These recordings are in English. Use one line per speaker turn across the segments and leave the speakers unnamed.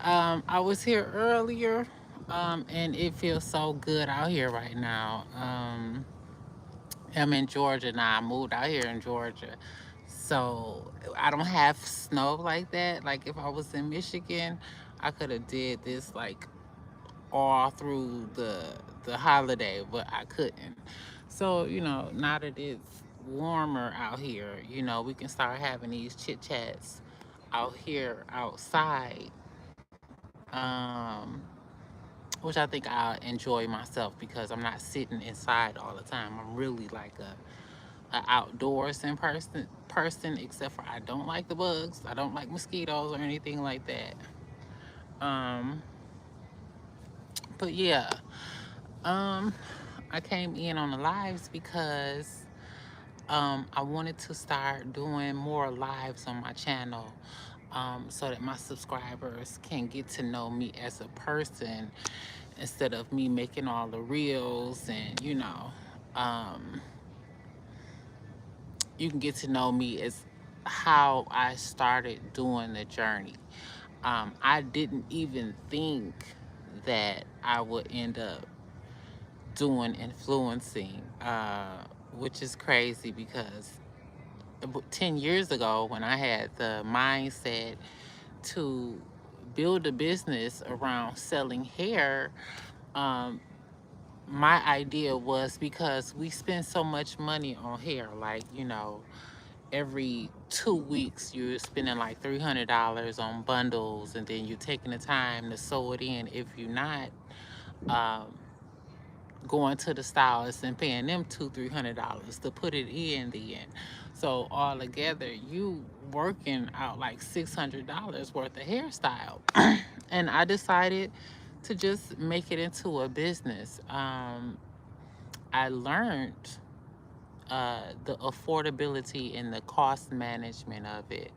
I was here earlier, and it feels so good out here right now. I'm in Georgia now. I moved out here in Georgia. So I don't have snow like that. Like if I was in Michigan, I could have did this like all through the holiday, but I couldn't. So, now that it's warmer out here, we can start having these chit chats out here outside. Which I think I enjoy myself because I'm not sitting inside all the time. I'm really like a outdoors in person, except for I don't like the bugs. I don't like mosquitoes or anything like that. Um, but yeah, um, I came in on the lives because I wanted to start doing more lives on my channel, so that my subscribers can get to know me as a person instead of me making all the reels and you can get to know me as how I started doing the journey. I didn't even think that I would end up doing influencing, which is crazy because 10 years ago, when I had the mindset to build a business around selling hair, um, my idea was because we spend so much money on hair, like, every 2 weeks you're spending like $300 on bundles, and then you're taking the time to sew it in. If you're not, um, going to the stylist and paying them $200-300 to put it in the end. So all together, you working out like $600 worth of hairstyle. And I decided to just make it into a business. I learned the affordability and the cost management of it,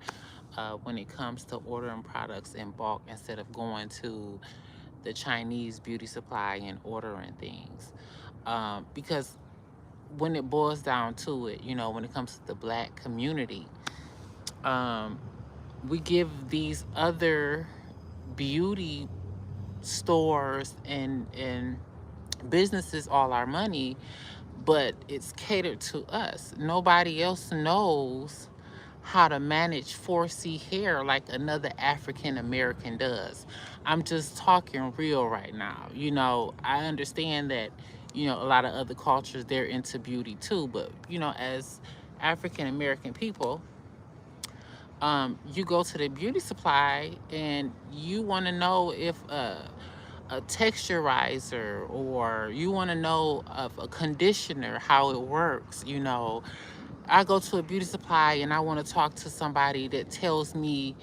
when it comes to ordering products in bulk instead of going to the Chinese beauty supply and ordering things. Because when it boils down to it, when it comes to the black community, um, we give these other beauty stores and businesses all our money, but it's catered to us. Nobody else knows how to manage 4C hair like another African American does. I'm just talking real right now. I understand that, a lot of other cultures, they're into beauty too, but, as African American people, you go to the beauty supply and you want to know if a texturizer, or you want to know of a conditioner, how it works. I go to a beauty supply and I want to talk to somebody that tells me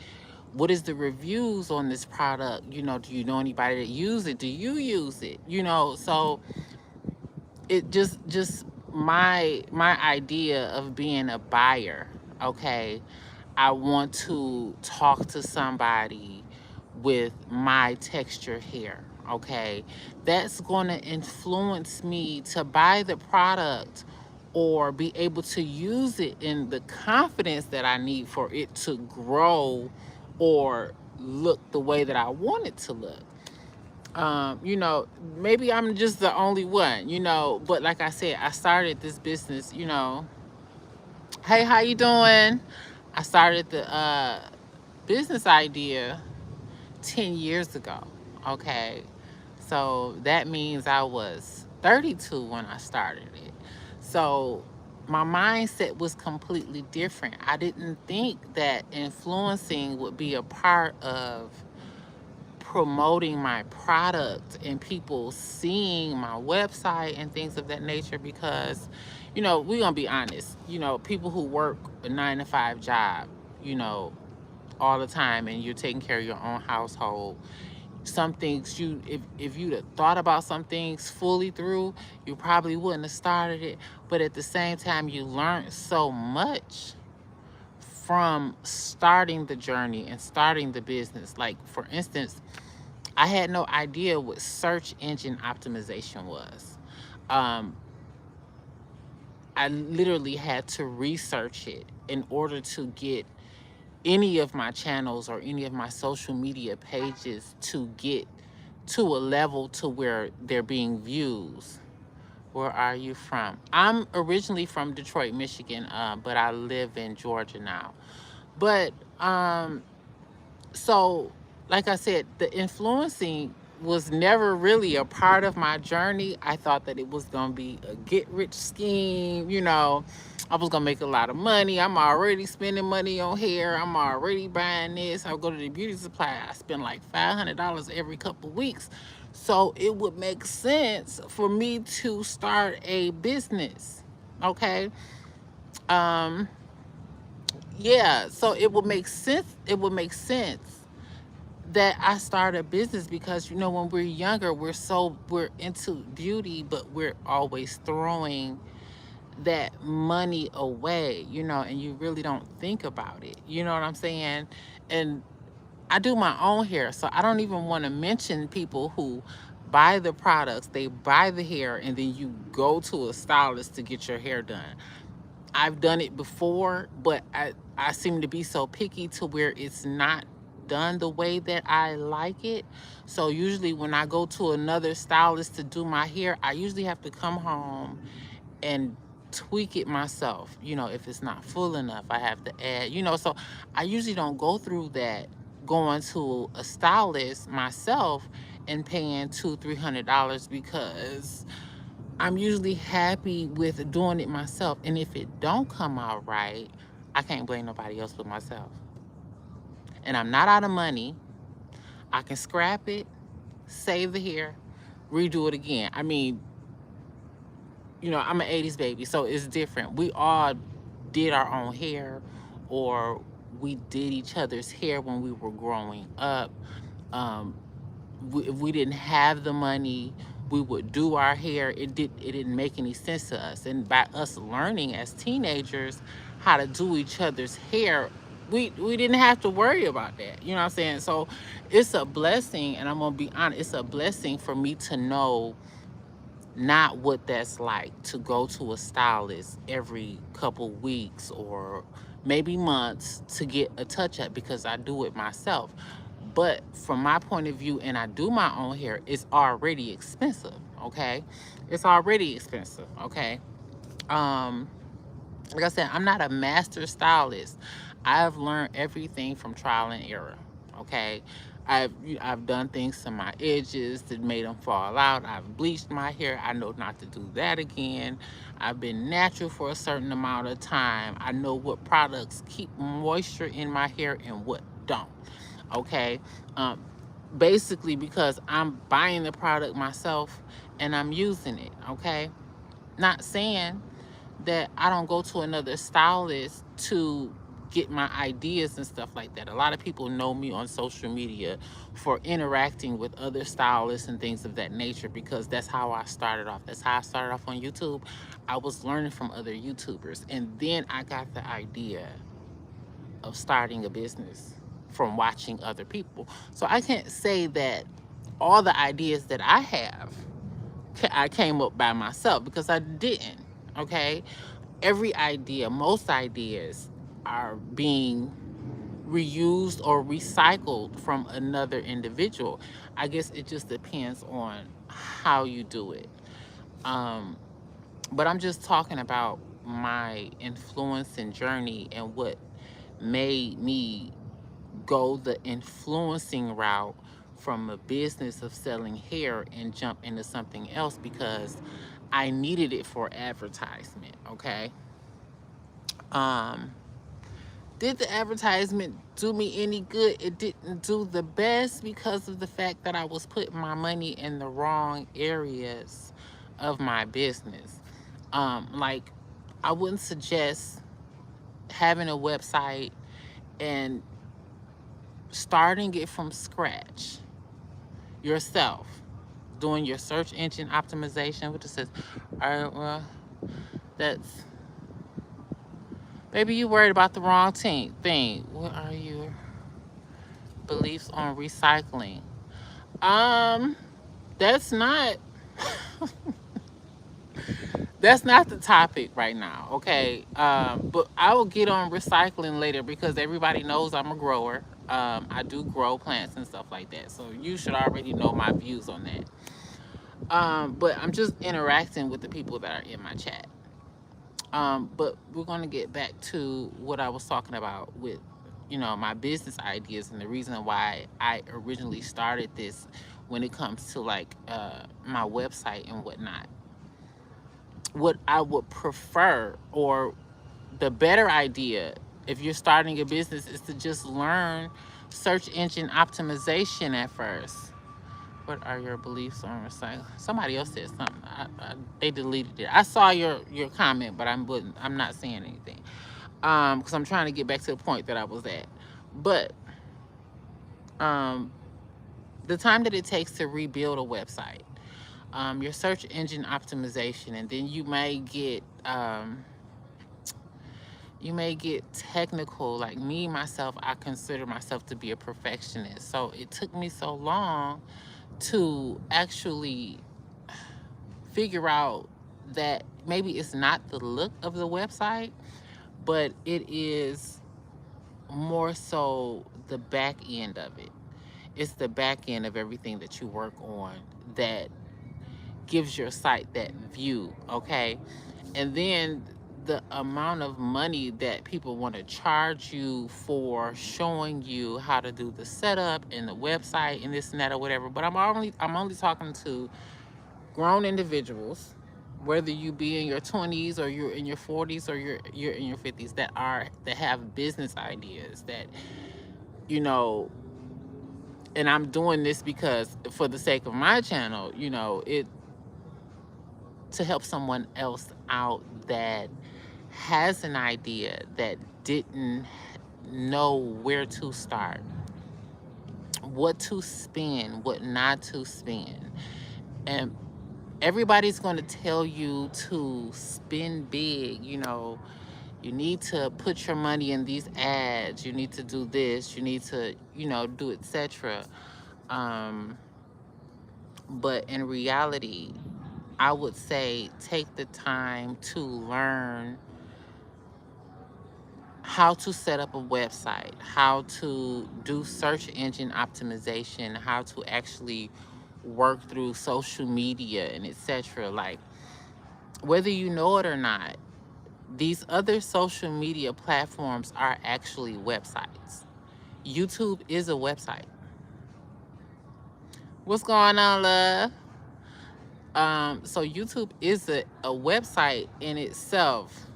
what is the reviews on this product. Do you know anybody that use it? Do you use it? So it just my idea of being a buyer. Okay, I want to talk to somebody with my texture hair. Okay, that's going to influence me to buy the product or be able to use it in the confidence that I need for it to grow or look the way that I want it to look. Maybe I'm just the only one, but like I said, I started this business. Hey, how you doing? I started the business idea 10 years ago. Okay. So that means I was 32 when I started it. So my mindset was completely different. I didn't think that influencing would be a part of promoting my product and people seeing my website and things of that nature, because we're gonna be honest, people who work a 9 to 5 job, you know all the time, and you're taking care of your own household. Some things, if you'd have thought about some things fully through, you probably wouldn't have started it. But at the same time, you learned so much from starting the journey and starting the business. Like, for instance, I had no idea what search engine optimization was. um, I literally had to research it in order to get any of my channels or any of my social media pages to get to a level to where they're being views. Where are you from? I'm originally from Detroit, Michigan, but I live in Georgia now. But so like I said, the influencing was never really a part of my journey. I thought that it was gonna be a get rich scheme, you know. I was gonna make a lot of money. I'm already spending money on hair. I'm already buying this. I go to the beauty supply. I spend like $500 every couple weeks. So it would make sense for me to start a business. Okay. Um, yeah, so it would make sense. It would make sense that I start a business because you know when we're younger we're into beauty, but we're always throwing that money away, you know, and you really don't think about it. You know what I'm saying? And I do my own hair, so I don't even want to mention people who buy the products, they buy the hair, and then you go to a stylist to get your hair done. I've done it before, but I seem to be so picky to where it's not done the way that I like it. So usually when I go to another stylist to do my hair, I usually have to come home and tweak it myself. You know, if it's not full enough, I have to add, you know, so I usually don't go through that going to a stylist myself and paying $200-300 because I'm usually happy with doing it myself. And if it don't come out right, I can't blame nobody else but myself. And I'm not out of money. I can scrap it, save the hair, redo it again. I mean, you know, I'm an 80s baby, so it's different. We all did our own hair, or we did each other's hair when we were growing up. Um, if we didn't have the money, we would do our hair. It didn't make any sense to us. And by us learning as teenagers how to do each other's hair, we didn't have to worry about that. You know what I'm saying? So it's a blessing, and I'm gonna be honest, it's a blessing for me to know not what that's like to go to a stylist every couple weeks or maybe months to get a touch up because I do it myself. But from my point of view, and I do my own hair, it's already expensive, okay? It's already expensive, okay? Um, like I said, I'm not a master stylist. I've learned everything from trial and error. Okay, I've done things to my edges that made them fall out. I've bleached my hair. I know not to do that again. I've been natural for a certain amount of time. I know what products keep moisture in my hair and what don't. Okay, um, basically because I'm buying the product myself and I'm using it. Okay, not saying that I don't go to another stylist to get my ideas and stuff like that. A lot of people know me on social media for interacting with other stylists and things of that nature because that's how I started off. That's how I started off on YouTube. I was learning from other YouTubers, and then I got the idea of starting a business from watching other people. So I can't say that all the ideas that I have I came up by myself because I didn't. Okay, every idea, most ideas are being reused or recycled from another individual. I guess it just depends on how you do it. Um, but I'm just talking about my influence and journey and what made me go the influencing route from a business of selling hair and jump into something else because I needed it for advertisement, okay? Um, did the advertisement do me any good? It didn't do the best because of the fact that I was putting my money in the wrong areas of my business. Like, I wouldn't suggest having a website and starting it from scratch yourself, doing your search engine optimization, which it says, all right, well, that's, maybe you worried about the wrong thing. What are your beliefs on recycling? Um, that's not, That's not the topic right now, okay? But I will get on recycling later because everybody knows I'm a grower. I do grow plants and stuff like that, so you should already know my views on that. But I'm just interacting with the people that are in my chat. But we're going to get back to what I was talking about with, my business ideas and the reason why I originally started this when it comes to like my website and whatnot. What I would prefer, or the better idea if you're starting a business, is to just learn search engine optimization at first. What are your beliefs on recycling? Somebody else said something. They deleted it. I saw your comment, but I'm not saying anything. Because I'm trying to get back to the point that I was at. But um, the time that it takes to rebuild a website, your search engine optimization, and then you may get technical. Like me myself, I consider myself to be a perfectionist, so it took me so long to actually figure out that maybe it's not the look of the website, but it is more so the back end of it. It's the back end of everything that you work on that gives your site that view, okay? And then the amount of money that people want to charge you for showing you how to do the setup and the website and this and that or whatever. But I'm only talking to grown individuals, whether you be in your 20s or you're in your 40s or you're in your 50s, that have business ideas that, you know, and I'm doing this because for the sake of my channel, it to help someone else out that has an idea that didn't know where to start, what to spend, what not to spend. And everybody's going to tell you to spend big, you need to put your money in these ads, you need to do this, you need to, do etc. But in reality, I would say take the time to learn how to set up a website, how to do search engine optimization, how to actually work through social media and etc. Like, whether you know it or not, these other social media platforms are actually websites. YouTube is a website. What's going on, love? So YouTube is a website in itself.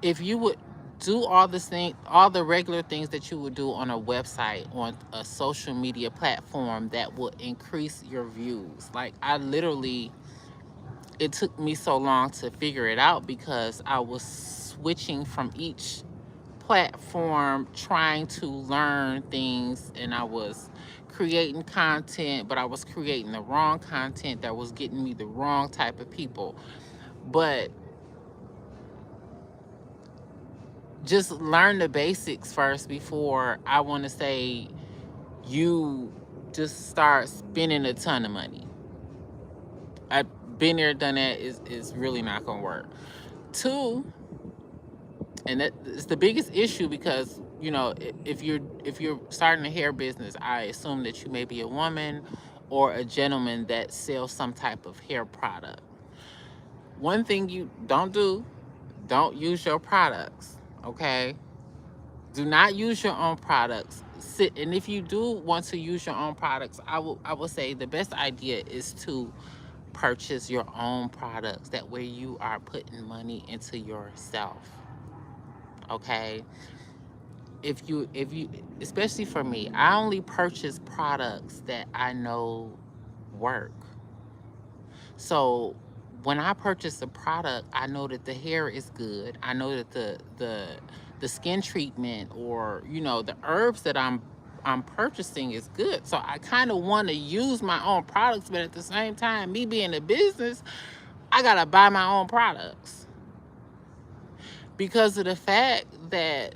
If you would do all the regular things that you would do on a website, on a social media platform that will increase your views. Like, it took me so long to figure it out because I was switching from each platform, trying to learn things, and I was creating content, but I was creating the wrong content that was getting me the wrong type of people. But just learn the basics first before I want to say you just start spending a ton of money. I've been there, done that. Is really not gonna work. Two, and that is the biggest issue because if you're starting a hair business, I assume that you may be a woman or a gentleman that sells some type of hair product. One thing you don't use your products, okay? Do not use your own products. And if you do want to use your own products, I will say the best idea is to purchase your own products. That way you are putting money into yourself. Okay? If you especially for me, I only purchase products that I know work. So when I purchase a product, I know that the hair is good. I know that the skin treatment, or the herbs that I'm purchasing is good. So I kind of want to use my own products, but at the same time, me being a business, I gotta buy my own products because of the fact that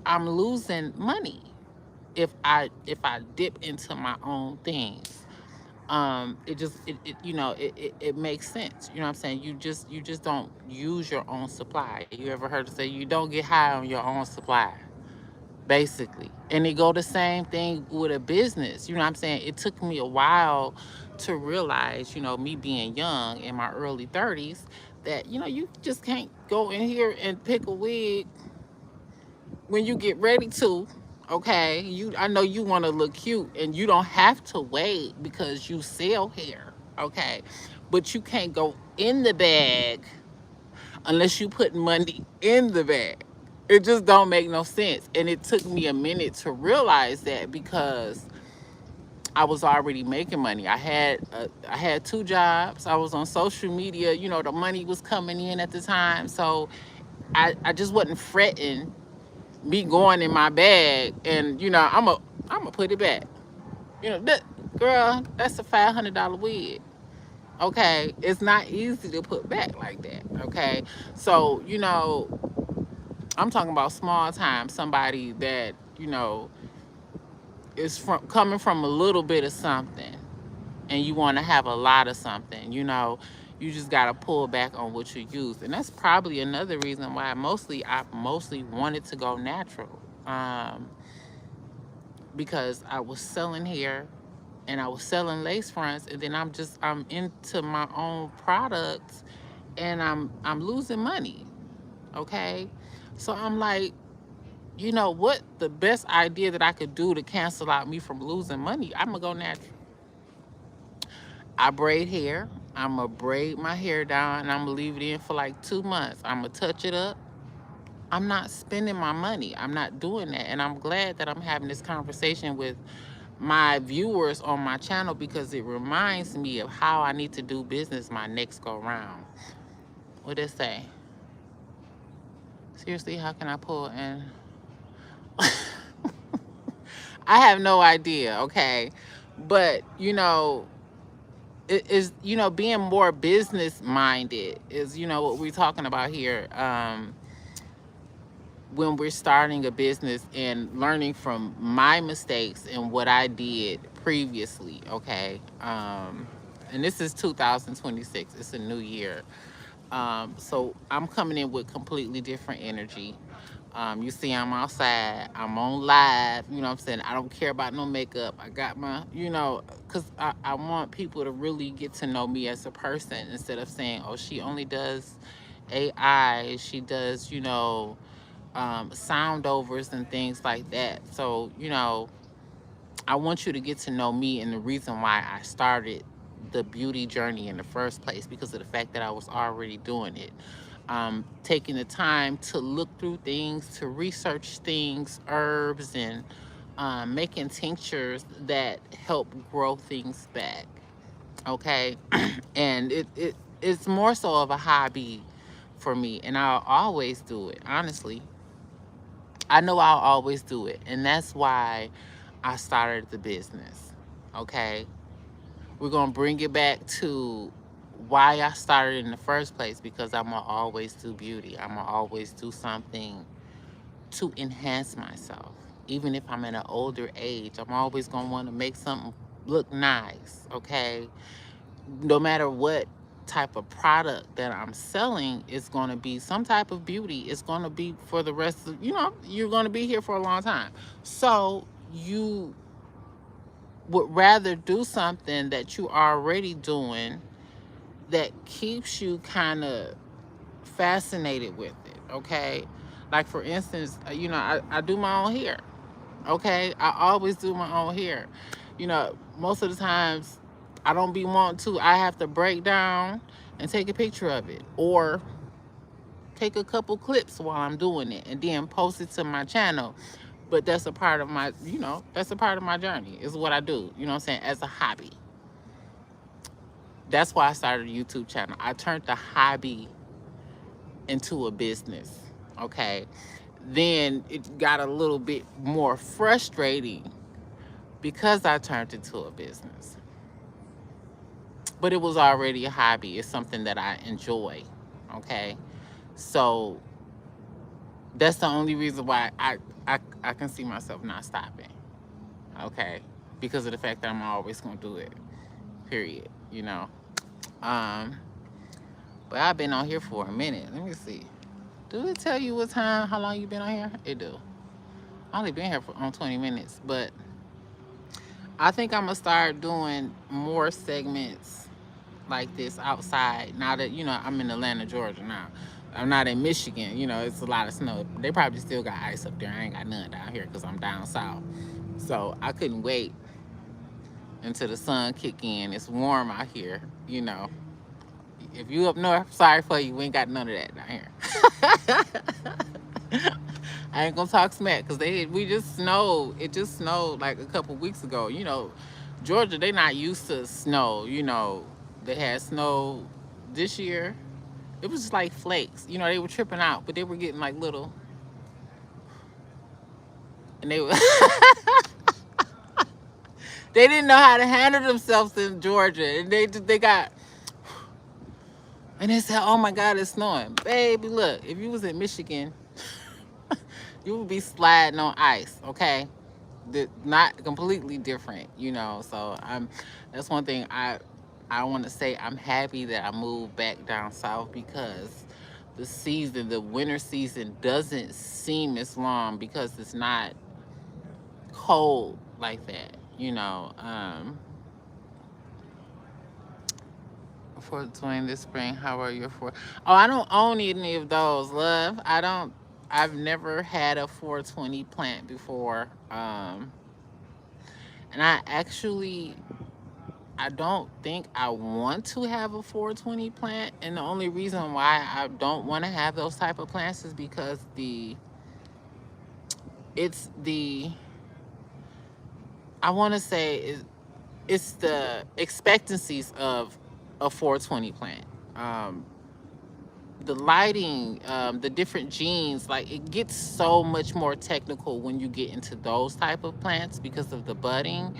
I'm losing money if I dip into my own things. It makes sense. You know what I'm saying? You just don't use your own supply. You ever heard of say you don't get high on your own supply? Basically. And it go the same thing with a business. You know what I'm saying? It took me a while to realize, me being young in my early 30s, that, you just can't go in here and pick a wig when you get ready to. Okay, I know you want to look cute and you don't have to wait because you sell hair. Okay, but you can't go in the bag unless you put money in the bag. It just don't make no sense. And it took me a minute to realize that because I was already making money. I had two jobs. I was on social media. The money was coming in at the time, so I just wasn't fretting me going in my bag. And I'm a put it back. That girl, that's a $500 wig. Okay, it's not easy to put back like that. Okay, so I'm talking about small time, somebody that, is coming from a little bit of something and you want to have a lot of something, you just got to pull back on what you use. And that's probably another reason why I mostly wanted to go natural. Because I was selling hair and I was selling lace fronts, and then I'm into my own products, and I'm losing money. Okay, so I'm like, what the best idea that I could do to cancel out me from losing money? I'm gonna go natural. I braid hair. I'm gonna braid my hair down and I'm gonna leave it in for like 2 months. I'm gonna touch it up. I'm not spending my money. I'm not doing that. And I'm glad that I'm having this conversation with my viewers on my channel, because it reminds me of how I need to do business my next go round. What did it say? Seriously, how can I pull in? I have no idea, okay? But, it is, being more business minded is, what we're talking about here. When we're starting a business and learning from my mistakes and what I did previously, okay? And this is 2026, it's a new year. So I'm coming in with completely different energy. You see, I'm outside, I'm on live, you know what I'm saying? I don't care about no makeup. I got my, because I want people to really get to know me as a person, instead of saying, oh, she only does AI, she does, sound overs and things like that. So, I want you to get to know me and the reason why I started the beauty journey in the first place, because of the fact that I was already doing it. Taking the time to look through things, to research things, herbs, and making tinctures that help grow things back. Okay. And it's more so of a hobby for me, and I'll always do it, honestly. I know I'll always do it. And that's why I started the business. Okay. We're going to bring it back to why I started in the first place, because I'm going to always do beauty. I'm going to always do something to enhance myself. Even if I'm in an older age, I'm always going to want to make something look nice. Okay. No matter what type of product that I'm selling, it's going to be some type of beauty. It's going to be for the rest of, you're going to be here for a long time. So you would rather do something that you are already doing that keeps you kind of fascinated with it. Okay. Like, for instance, I do my own hair. Okay. I always do my own hair. Most of the times I don't be wanting to. I have to break down and take a picture of it, or take a couple clips while I'm doing it and then post it to my channel. But that's a part of my, that's a part of my journey. Is what I do, you know what I'm saying, as a hobby. That's why I started a YouTube channel. I turned the hobby into a business. Okay. Then it got a little bit more frustrating because I turned it to a business. But it was already a hobby. It's something that I enjoy. Okay. So that's the only reason why I can see myself not stopping. Okay. Because of the fact that I'm always going to do it. period, Um, but I've been on here for a minute. Let me see. Do it tell you what time, how long you been on here? It do. I only been here for on 20 minutes, but I think I'm gonna start doing more segments like this outside now that I'm in Atlanta, Georgia now. I'm not in Michigan. It's a lot of snow. They probably still got ice up there. I ain't got none down here because I'm down south. So I couldn't wait until the sun kick in. It's warm out here. If you up north, sorry for you. We ain't got none of that down here. I ain't gonna talk smack because we just snowed. It just snowed like a couple weeks ago. Georgia, they not used to snow. They had snow this year. It was just like flakes. They were tripping out, but they were getting like little, and they were they didn't know how to handle themselves in Georgia, and they got. And they said, "Oh my God, it's snowing, baby! Look, if you was in Michigan, you would be sliding on ice, okay? Not completely different, So that's one thing I want to say. I'm happy that I moved back down south because the winter season doesn't seem as long because it's not cold like that, For doing this spring, how are you for? Oh, I don't own any of those, love. I've never had a 420 plant before. And I don't think I want to have a 420 plant. And the only reason why I don't want to have those type of plants is because I want to say it's the expectancies of a 420 plant. The lighting, the different genes, like it gets so much more technical when you get into those type of plants because of the budding.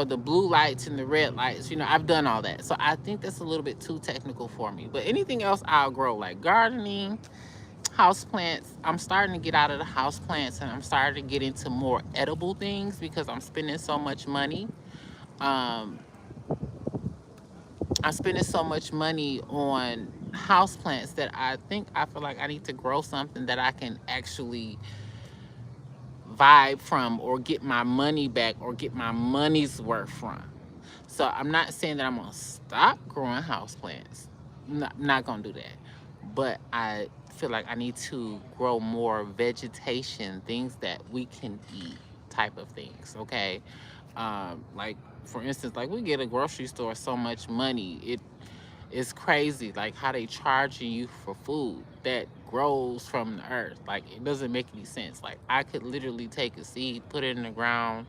The blue lights and the red lights, I've done all that. So I think that's a little bit too technical for me. But anything else I'll grow, like gardening, house plants. I'm starting to get out of the house plants and I'm starting to get into more edible things because I'm spending so much money. Um, I'm spending so much money on house plants that I feel like I need to grow something that I can actually vibe from or get my money back or get my money's worth from. So I'm not saying that I'm gonna stop growing house plants. Not gonna do that. But I feel like I need to grow more vegetation, things that we can eat, type of things. Okay, like for instance, like we get a grocery store so much money. It's crazy, like how they charging you for food that grows from the earth. Like it doesn't make any sense. Like I could literally take a seed, put it in the ground,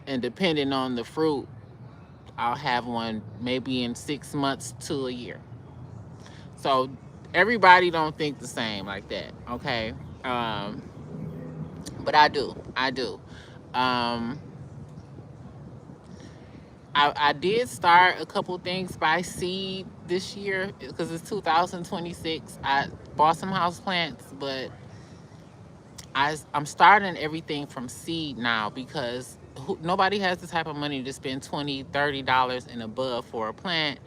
and depending on the fruit, I'll have one maybe in 6 months to a year. So everybody don't think the same like that, okay? But I do. Um, I did start a couple things by seed this year because it's 2026. I bought some house plants, but I'm starting everything from seed now because nobody has the type of money to spend $20, $30 and above for a plant,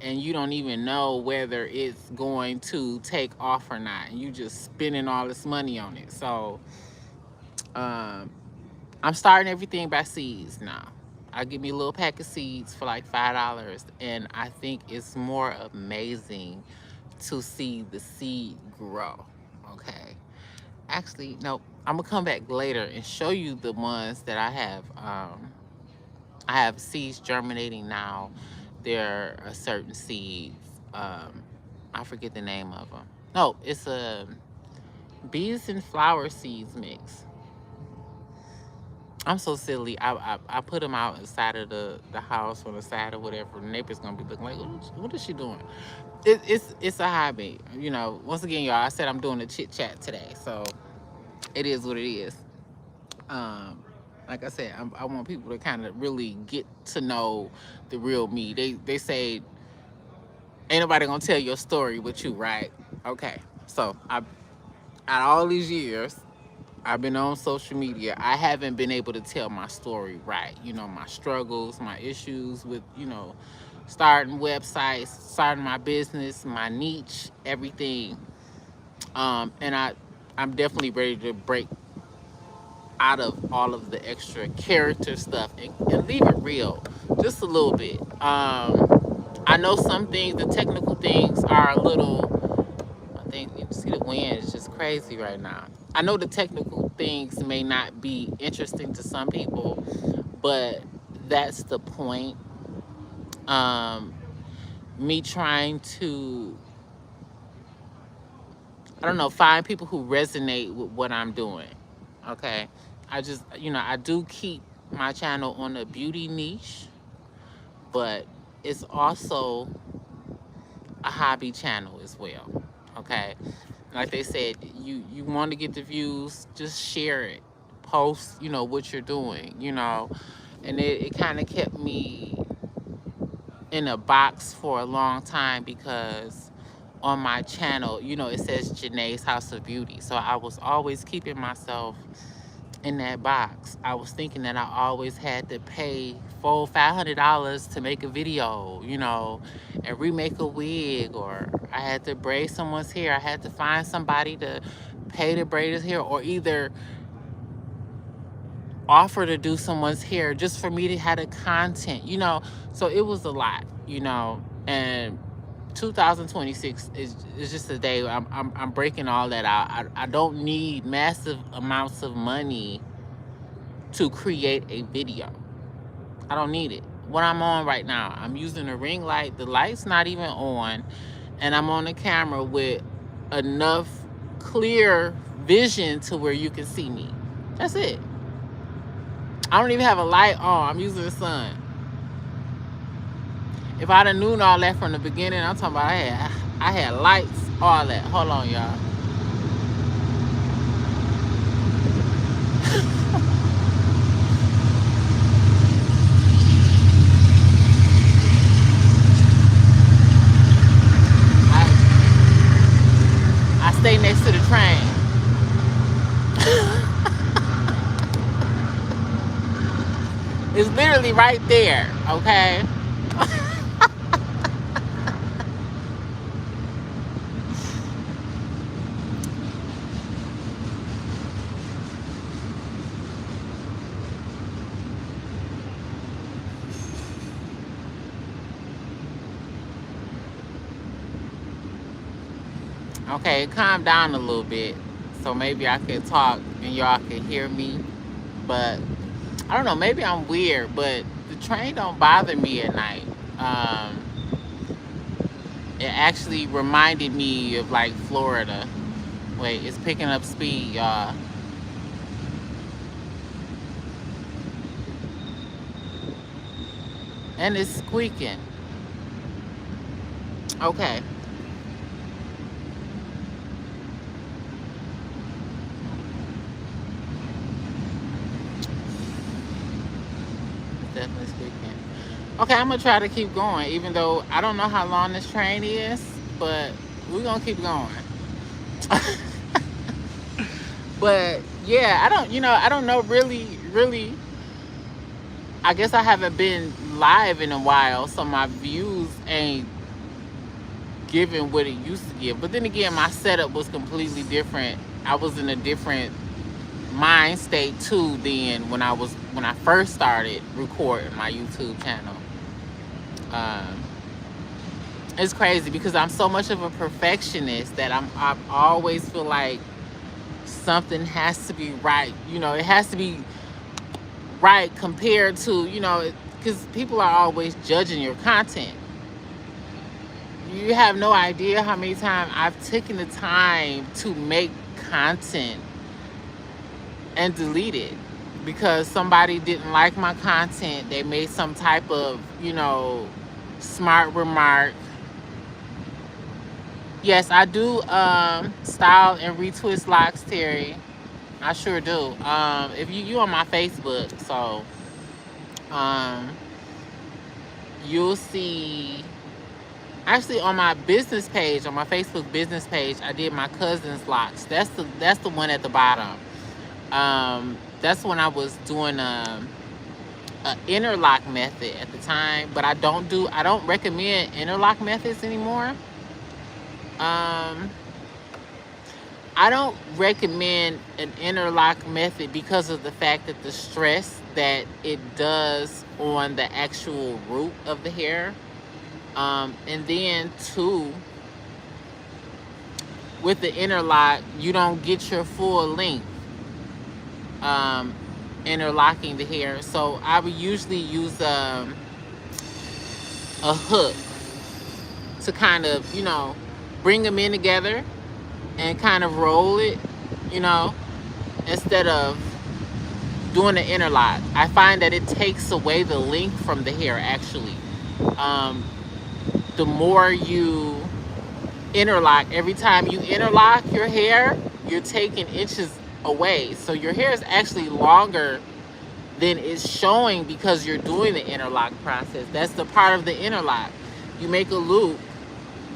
and you don't even know whether it's going to take off or not. And you just spending all this money on it. So um, I'm starting everything by seeds now. I give me a little pack of seeds for like $5, and I think it's more amazing to see the seed grow. Okay. Actually, no, I'm gonna come back later and show you the ones that I have. I have seeds germinating now. There are certain seeds. I forget the name of them. No, it's a bees and flower seeds mix. I'm so silly. I put them out inside of the house or the side or whatever. The neighbor's gonna be looking like, what is she doing? It's a hobby. Once again, y'all, I said I'm doing a chit chat today, so it is what it is. Um, like I said, I want people to kind of really get to know the real me. They say ain't nobody gonna tell your story with you, right? Okay, so I out of all these years, I've been on social media. I haven't been able to tell my story right. You know, my struggles, my issues with, starting websites, starting my business, my niche, everything. I'm definitely ready to break out of all of the extra character stuff and leave it real just a little bit. I know some things, the technical things are a little, I think you see the wind is just crazy right now. I know the technical things may not be interesting to some people, but that's the point. Um, Me trying to, I don't know, find people who resonate with what I'm doing. Okay. I do keep my channel on a beauty niche, but it's also a hobby channel as well. Okay. Like they said, you want to get the views, just share it. Post, what you're doing, And it kind of kept me in a box for a long time because on my channel, it says JaNey's House of Beauty. So I was always keeping myself in that box. I was thinking that I always had to pay $400-$500 to make a video, and remake a wig, or I had to braid someone's hair. I had to find somebody to pay to braid his hair, or either offer to do someone's hair just for me to have the content, So it was a lot, and 2026 is just a day I'm breaking all that out. I don't need massive amounts of money to create a video. I don't need it. What I'm on right now, I'm using a ring light. The light's not even on, and I'm on the camera with enough clear vision to where you can see me. That's it. I don't even have a light on. I'm using the sun. If I'd have known all that from the beginning, I'm talking about I had lights, all that. Hold on, y'all. I stay next to the train. It's literally right there, okay? Okay, calm down a little bit so maybe I can talk and y'all can hear me. But I don't know, maybe I'm weird, but the train don't bother me at night. It actually reminded me of like Florida. Wait, it's picking up speed, y'all. And it's squeaking. Okay. Definitely speaking. Okay, I'm gonna try to keep going, even though I don't know how long this train is, but we're gonna keep going. But yeah, I don't know really. I guess I haven't been live in a while, so my views ain't giving what it used to give. But then again, my setup was completely different. I was in a different mind state too then when I first started recording my YouTube channel. It's crazy because I'm so much of a perfectionist that I always feel like something has to be right. It has to be right compared to, because people are always judging your content. You have no idea how many times I've taken the time to make content and delete it because somebody didn't like my content. They made some type of, smart remark. Yes, I do style and retwist locks, Terry. I sure do. If you on my Facebook, so you'll see. Actually, on my business page, on my Facebook business page, I did my cousin's locks. That's the one at the bottom. That's when I was doing a interlock method at the time, but I don't recommend interlock methods anymore. Um, I don't recommend an interlock method because of the fact that the stress that it does on the actual root of the hair. And then two, with the interlock, you don't get your full length um, interlocking the hair. So I would usually use a hook to kind of, bring them in together and kind of roll it, you know, instead of doing the interlock. I find that it takes away the length from the hair actually. Um, the more you interlock, every time you interlock your hair, you're taking inches away. So your hair is actually longer than it's showing because you're doing the interlock process. That's the part of the interlock. You make a loop,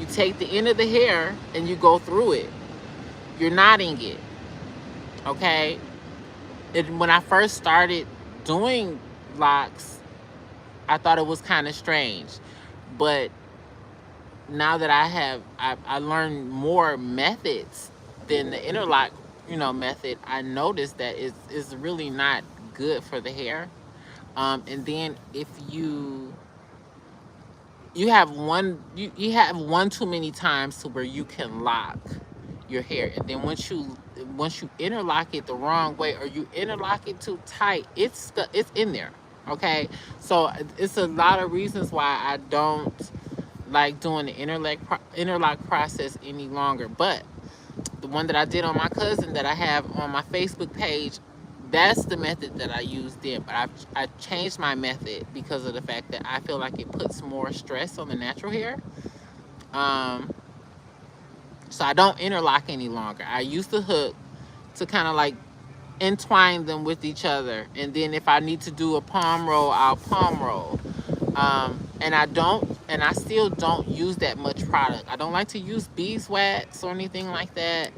you take the end of the hair and you go through it. You're knotting it. Okay? When I first started doing locks, I thought it was kind of strange. But now that I learned more methods than the interlock, method, I noticed that it's really not good for the hair. And then if you have one too many times to where you can lock your hair, and then once you interlock it the wrong way or you interlock it too tight, it's in there. Okay, so it's a lot of reasons why I don't like doing the interlock process any longer. But the one that I did on my cousin that I have on my Facebook page, that's the method that I used then. But I changed my method because of the fact that I feel like it puts more stress on the natural hair. Um, so I don't interlock any longer. I use the hook to kind of like entwine them with each other, and then if I need to do a palm roll, I'll palm roll. And I still don't use that much product. I don't like to use beeswax or anything like that.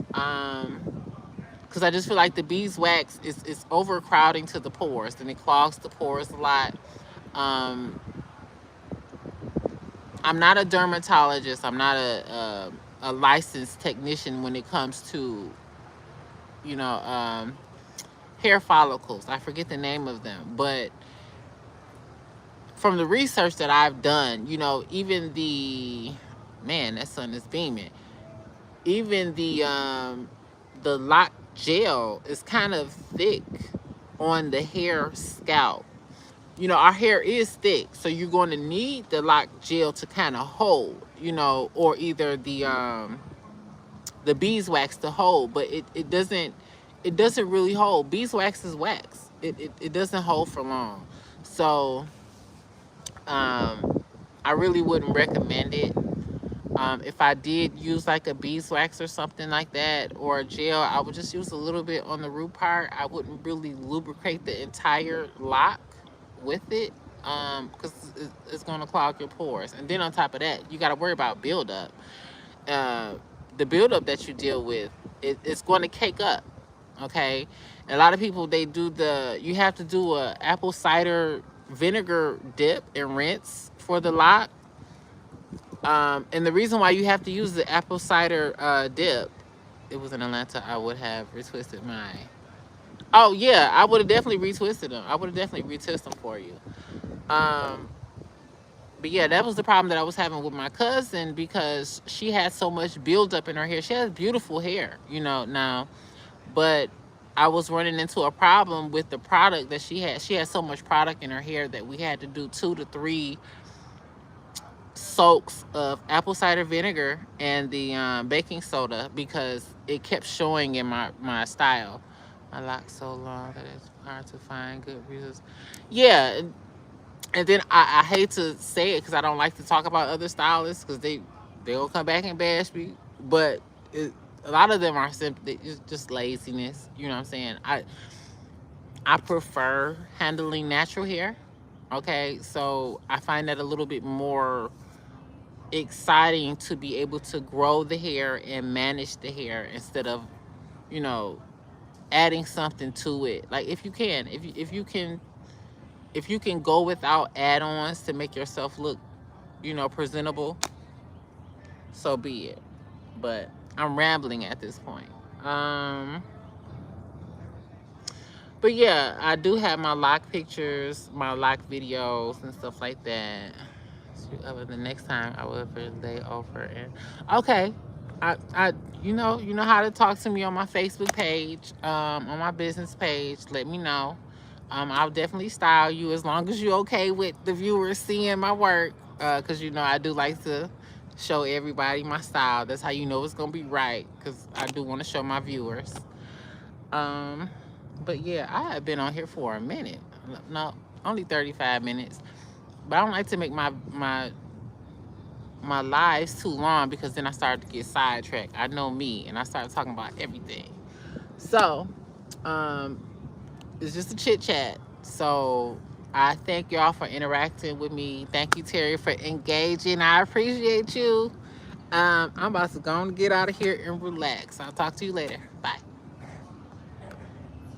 Because I just feel like the beeswax is overcrowding to the pores and it clogs the pores a lot. Um, I'm not a dermatologist. I'm not a licensed technician when it comes to, you know, um, hair follicles. I forget the name of them. But from the research that I've done, even man, that sun is beaming. Even the lock gel is kind of thick on the hair scalp. Our hair is thick, so you're going to need the lock gel to kind of hold, or either the beeswax to hold, but it doesn't really hold. Beeswax is wax. It doesn't hold for long. So I really wouldn't recommend it. If I did use like a beeswax or something like that, or a gel, I would just use a little bit on the root part. I wouldn't really lubricate the entire lock with it, because it's going to clog your pores. And then on top of that, you got to worry about buildup. Uh, the buildup that you deal with, it's going to cake up. Okay, and a lot of people, you have to do a apple cider vinegar dip and rinse for the lock. And the reason why you have to use the apple cider dip, it was in Atlanta, I would have retwisted my. Oh yeah, I would have definitely retwisted them. I would have definitely retwisted them for you. Um, but yeah, that was the problem that I was having with my cousin because she had so much buildup in her hair. She has beautiful hair, now, but I was running into a problem with the product that she had. She had so much product in her hair that we had to do 2 to 3 soaks of apple cider vinegar and the baking soda because it kept showing in my style. My lock's so long that it's hard to find good reasons. Yeah, and then I hate to say it because I don't like to talk about other stylists because they'll come back and bash me. But a lot of them are simply just laziness. You know what I'm saying? I prefer handling natural hair. Okay, so I find that a little bit more exciting to be able to grow the hair and manage the hair instead of, you know, adding something to it. Like if you can, if you can go without add-ons to make yourself look, presentable, so be it. But I'm rambling at this point. But yeah, I do have my lock pictures, my lock videos, and stuff like that. The next time I will ever lay over and okay, I you know how to talk to me on my Facebook page, on my business page. Let me know. I'll definitely style you as long as you're okay with the viewers seeing my work. Cause I do like to show everybody my style. That's how you know it's gonna be right. Cause I do want to show my viewers. Um, but yeah, I have been on here for a minute. No, only 35 minutes. But I don't like to make my lives too long because then I start to get sidetracked. I know me, and I start talking about everything. So, um, it's just a chit chat. So I thank y'all for interacting with me. Thank you, Terry, for engaging. I appreciate you. I'm about to go and get out of here and relax. I'll talk to you later. Bye.